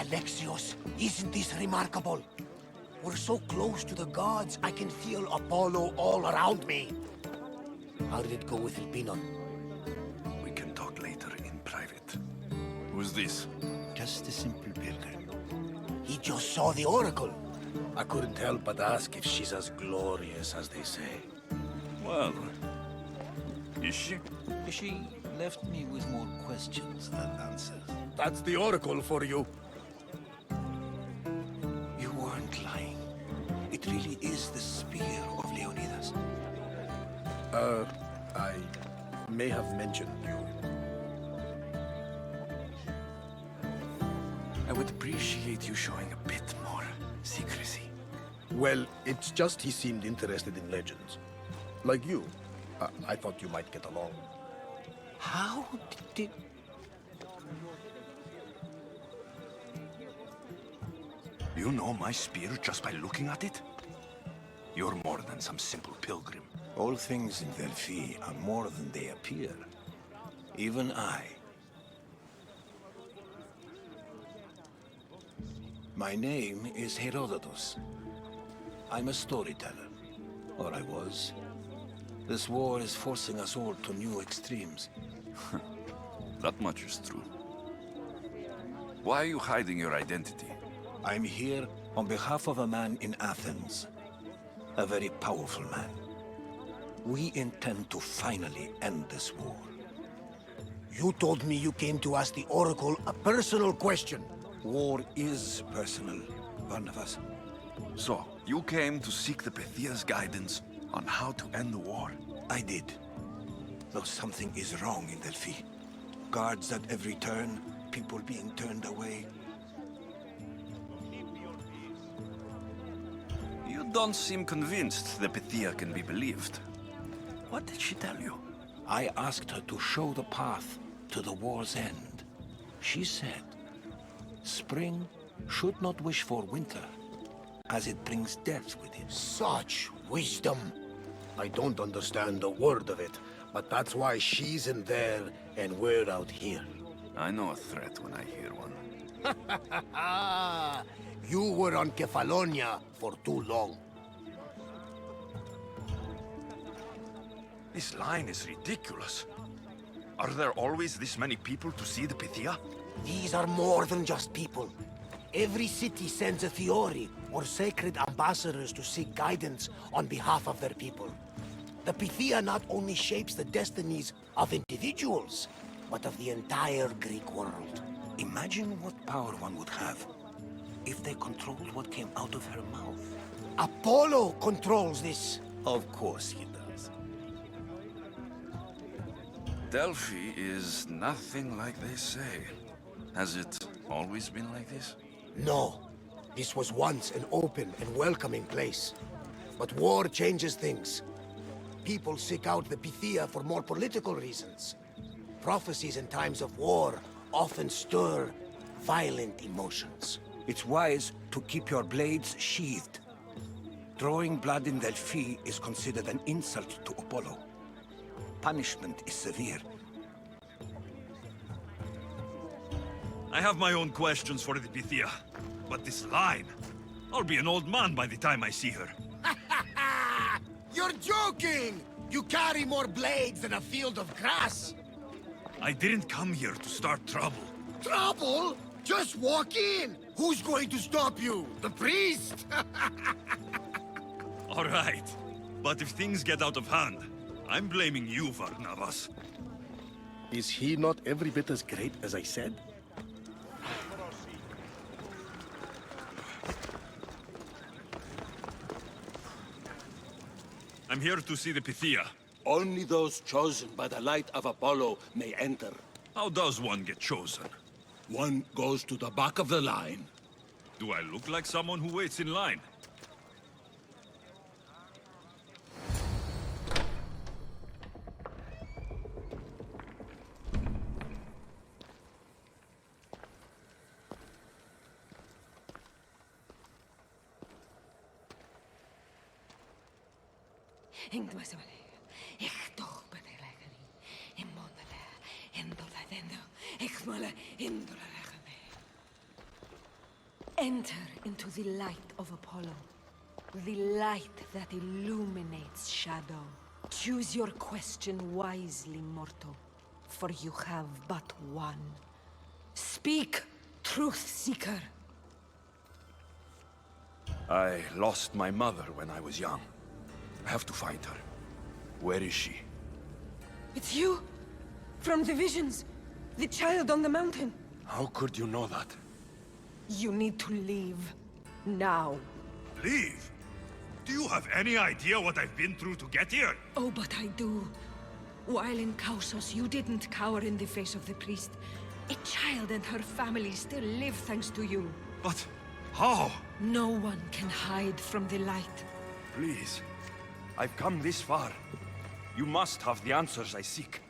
Alexios, isn't this remarkable? We're so close to the gods, I can feel Apollo all around me. How did it go with Elpinon? We can talk later in private. Who's this? Just a simple pilgrim. He just saw the oracle. I couldn't help but ask if she's as glorious as they say. Well, is she? She left me with more questions than answers. That's the oracle for you. You weren't lying. It really is the spear of Leonidas. I may have mentioned you. I would appreciate you showing a bit more secrecy. Well, it's just he seemed interested in legends. Like you. I thought you might get along. How did... You know my spear just by looking at it? You're more than some simple pilgrim. All things in Delphi are more than they appear. Even I. My name is Herodotus. I'm a storyteller. Or I was. This war is forcing us all to new extremes. That much is true. Why are you hiding your identity? I'm here on behalf of a man in Athens. A very powerful man. We intend to finally end this war. You told me you came to ask the oracle a personal question. War is personal, Barnabas. So, you came to seek the Pythia's guidance on how to end the war? I did. Though something is wrong in Delphi. Guards at every turn, people being turned away. You don't seem convinced the Pythia can be believed. What did she tell you? I asked her to show the path to the war's end. She said, spring should not wish for winter, as it brings death with it. Such wisdom. I don't understand a word of it, but that's why she's in there and we're out here. I know a threat when I hear one. You were on Kefalonia for too long. This line is ridiculous. Are there always this many people to see the Pythia? These are more than just people. Every city sends a Fiori or sacred ambassadors to seek guidance on behalf of their people. The Pythia not only shapes the destinies of individuals, but of the entire Greek world. Imagine what power one would have if they controlled what came out of her mouth. Apollo controls this. Of course he does. Delphi is nothing like they say. Has it always been like this? No. This was once an open and welcoming place. But war changes things. People seek out the Pythia for more political reasons. Prophecies in times of war often stir violent emotions. It's wise to keep your blades sheathed. Drawing blood in Delphi is considered an insult to Apollo. Punishment is severe. I have my own questions for the Pythia, but this line... I'll be an old man by the time I see her. You're joking! You carry more blades than a field of grass! I didn't come here to start trouble. Trouble? Just walk in! Who's going to stop you? The priest? All right, but if things get out of hand, I'm blaming you, Varnavas. Is he not every bit as great as I said? I'm here to see the Pythia. Only those chosen by the light of Apollo may enter. How does one get chosen? One goes to the back of the line. Do I look like someone who waits in line? Enter into the light of Apollo. The light that illuminates shadow. Choose your question wisely, mortal, for you have but one. Speak, truth seeker. I lost my mother when I was young. I have to find her. Where is she? It's you? From the visions? The child on the mountain? How could you know that? You need to leave. Now. Leave? Do you have any idea what I've been through to get here? Oh, but I do. While in Kausos, you didn't cower in the face of the priest. A child and her family still live thanks to you. But how? No one can hide from the light. Please. I've come this far. You must have the answers I seek.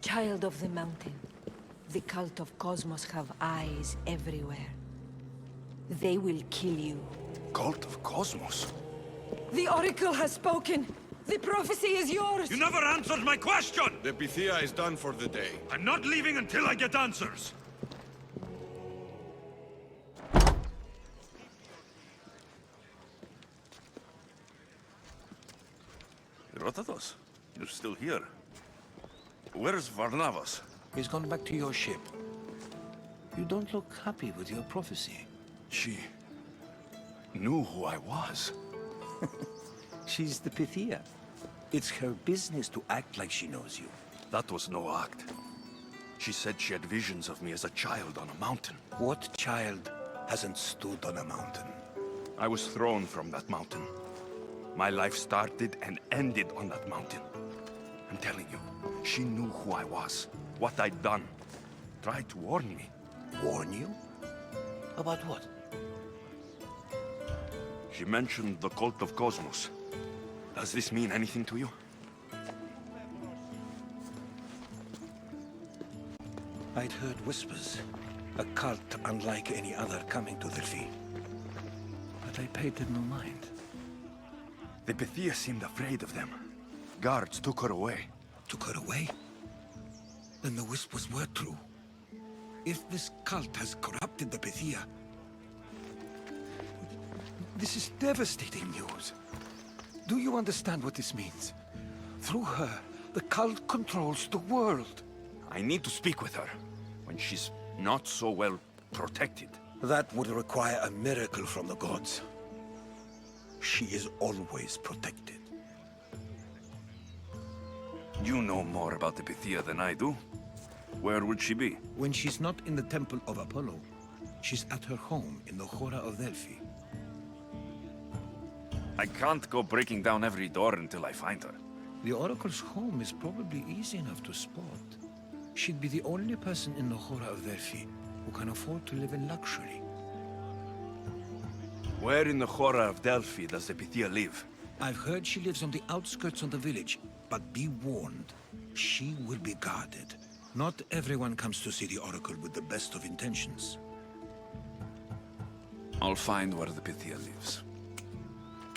Child of the mountain, the cult of Cosmos have eyes everywhere. They will kill you. Cult of Cosmos? The Oracle has spoken! The prophecy is yours! You never answered my question! The Pythia is done for the day. I'm not leaving until I get answers! Herodotus, you're still here. Where's Varnavas? He's gone back to your ship. You don't look happy with your prophecy. She knew who I was. She's the Pythia. It's her business to act like she knows you. That was no act. She said she had visions of me as a child on a mountain. What child hasn't stood on a mountain? I was thrown from that mountain. My life started and ended on that mountain. I'm telling you, she knew who I was, what I'd done. Tried to warn me. Warn you? About what? She mentioned the cult of Cosmos. Does this mean anything to you? I'd heard whispers. A cult unlike any other coming to Delphi. But I paid them no mind. The Pythia seemed afraid of them. Guards took her away. Took her away? Then the whispers were true. If this cult has corrupted the Pythia, this is devastating news. Do you understand what this means? Through her, the cult controls the world. I need to speak with her, when she's not so well protected. That would require a miracle from the gods. She is always protected. You know more about the Pythia than I do. Where would she be? When she's not in the Temple of Apollo, she's at her home in the Hora of Delphi. I can't go breaking down every door until I find her. The Oracle's home is probably easy enough to spot. She'd be the only person in the Hora of Delphi who can afford to live in luxury. Where in the Hora of Delphi does the Pythia live? I've heard she lives on the outskirts of the village, but be warned, she will be guarded. Not everyone comes to see the Oracle with the best of intentions. I'll find where the Pythia lives.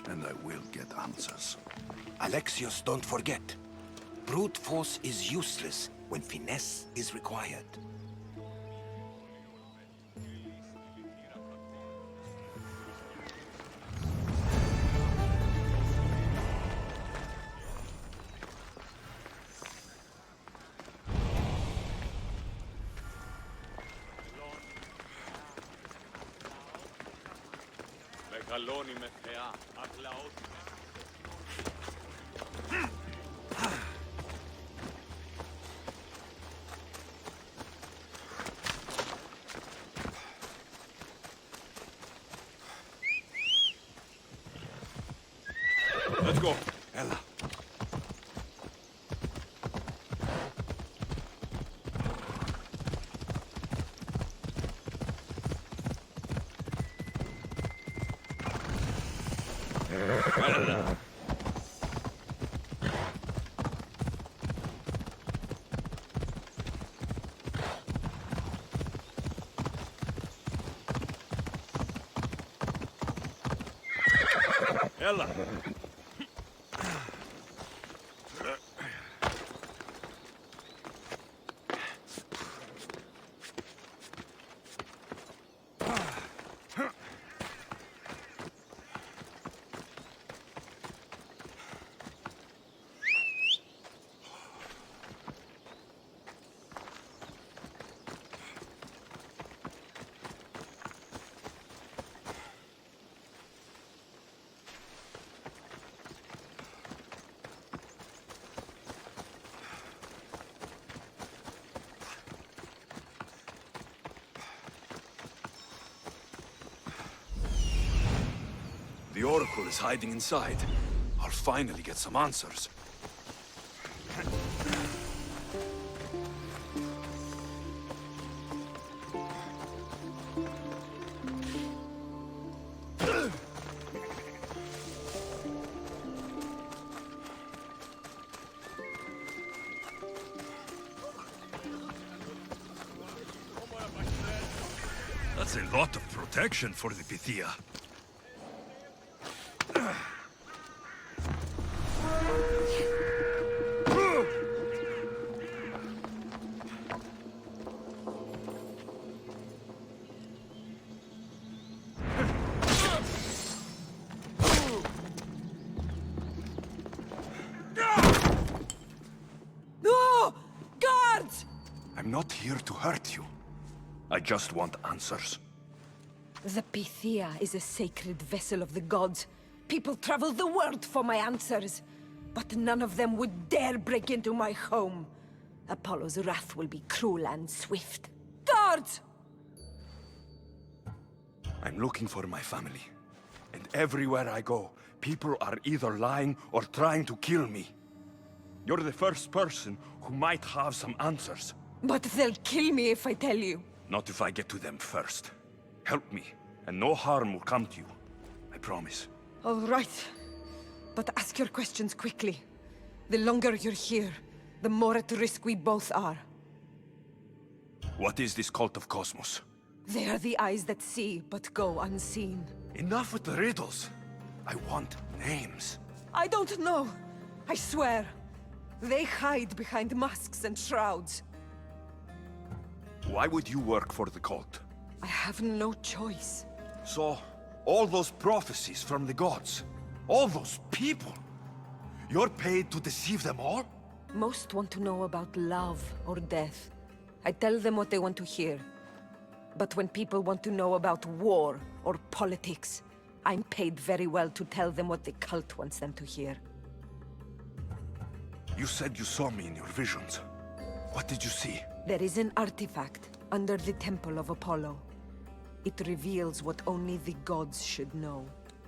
And I will get answers. Alexios, don't forget. Brute force is useless when finesse is required. Let's go. Ella. Ella! The Oracle is hiding inside. I'll finally get some answers. That's a lot of protection for the Pythia. No! Guards! I'm not here to hurt you. I just want answers. The Pythia is a sacred vessel of the gods. People travel the world for my answers. But none of them would dare break into my home. Apollo's wrath will be cruel and swift. Guards! I'm looking for my family. And everywhere I go, people are either lying or trying to kill me. You're the first person who might have some answers. But they'll kill me if I tell you. Not if I get to them first. Help me, and no harm will come to you. I promise. All right. But ask your questions quickly. The longer you're here, the more at risk we both are. What is this cult of Cosmos? They are the eyes that see, but go unseen. Enough with the riddles. I want names. I don't know. I swear. They hide behind masks and shrouds. Why would you work for the cult? I have no choice. So, all those prophecies from the gods, all those people, you're paid to deceive them all? Most want to know about love or death. I tell them what they want to hear. But when people want to know about war or politics, I'm paid very well to tell them what the cult wants them to hear. You said you saw me in your visions. What did you see? There is an artifact under the Temple of Apollo. It reveals what only the gods should know.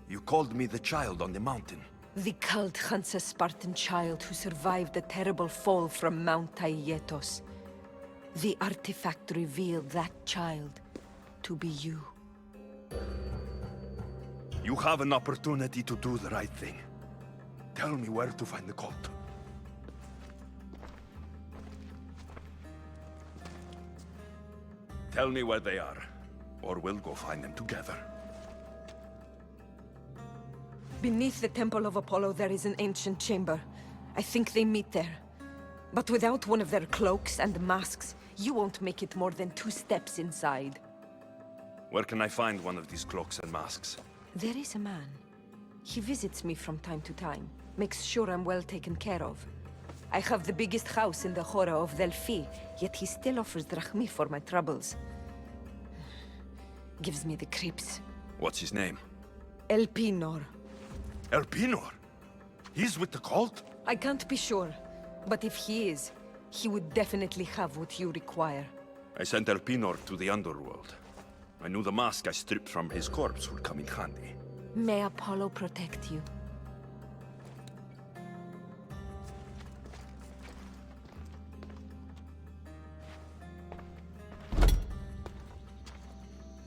You called me the child on the mountain. The cult hunts a Spartan child who survived a terrible fall from Mount Aietos. The artifact revealed that child to be you. You have an opportunity to do the right thing. Tell me where to find the cult. Tell me where they are, or we'll go find them together. Beneath the Temple of Apollo there is an ancient chamber. I think they meet there. But without one of their cloaks and masks, you won't make it more than 2 steps inside. Where can I find one of these cloaks and masks? There is a man. He visits me from time to time, makes sure I'm well taken care of. I have the biggest house in the Hora of Delphi, yet he still offers drachmi for my troubles. Gives me the creeps. What's his name? Elpinor. Elpinor? He's with the cult? I can't be sure, but if he is, he would definitely have what you require. I sent Elpinor to the underworld. I knew the mask I stripped from his corpse would come in handy. May Apollo protect you.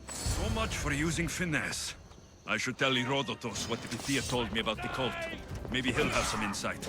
So much for using finesse. I should tell Herodotus what the Pythia told me about the cult. Maybe he'll have some insight.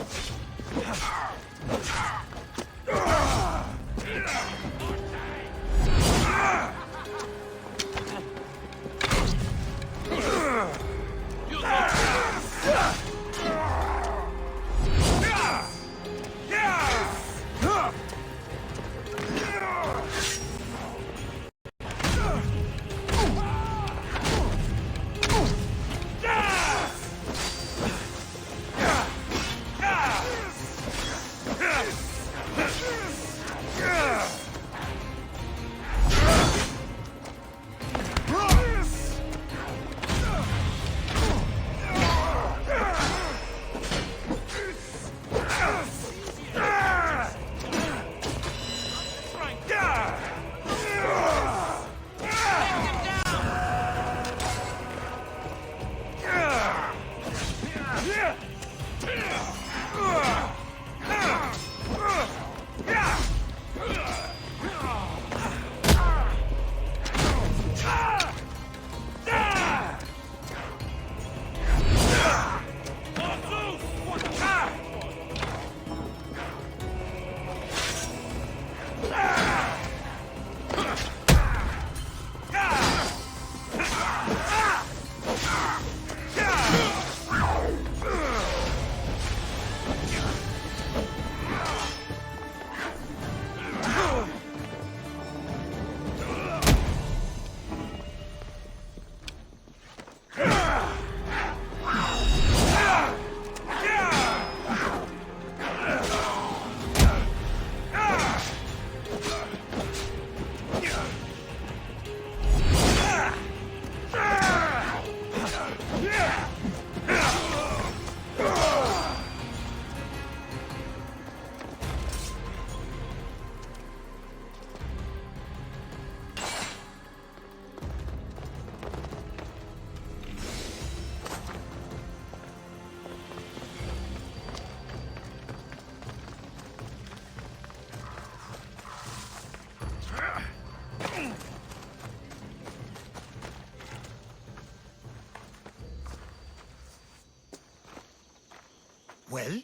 Well?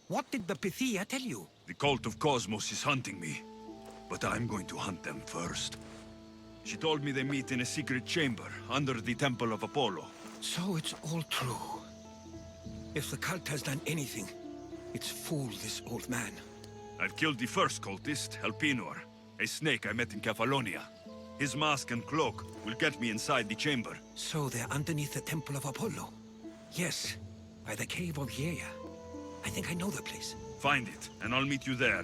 What did the Pythia tell you? The cult of Cosmos is hunting me, but I'm going to hunt them first. She told me they meet in a secret chamber under the Temple of Apollo. So it's all true. If the cult has done anything, it's fooled this old man. I've killed the first cultist, Elpinor, a snake I met in Kefalonia. His mask and cloak will get me inside the chamber. So they're underneath the Temple of Apollo? Yes, by the Cave of Yea. I think I know the place. Find it, and I'll meet you there.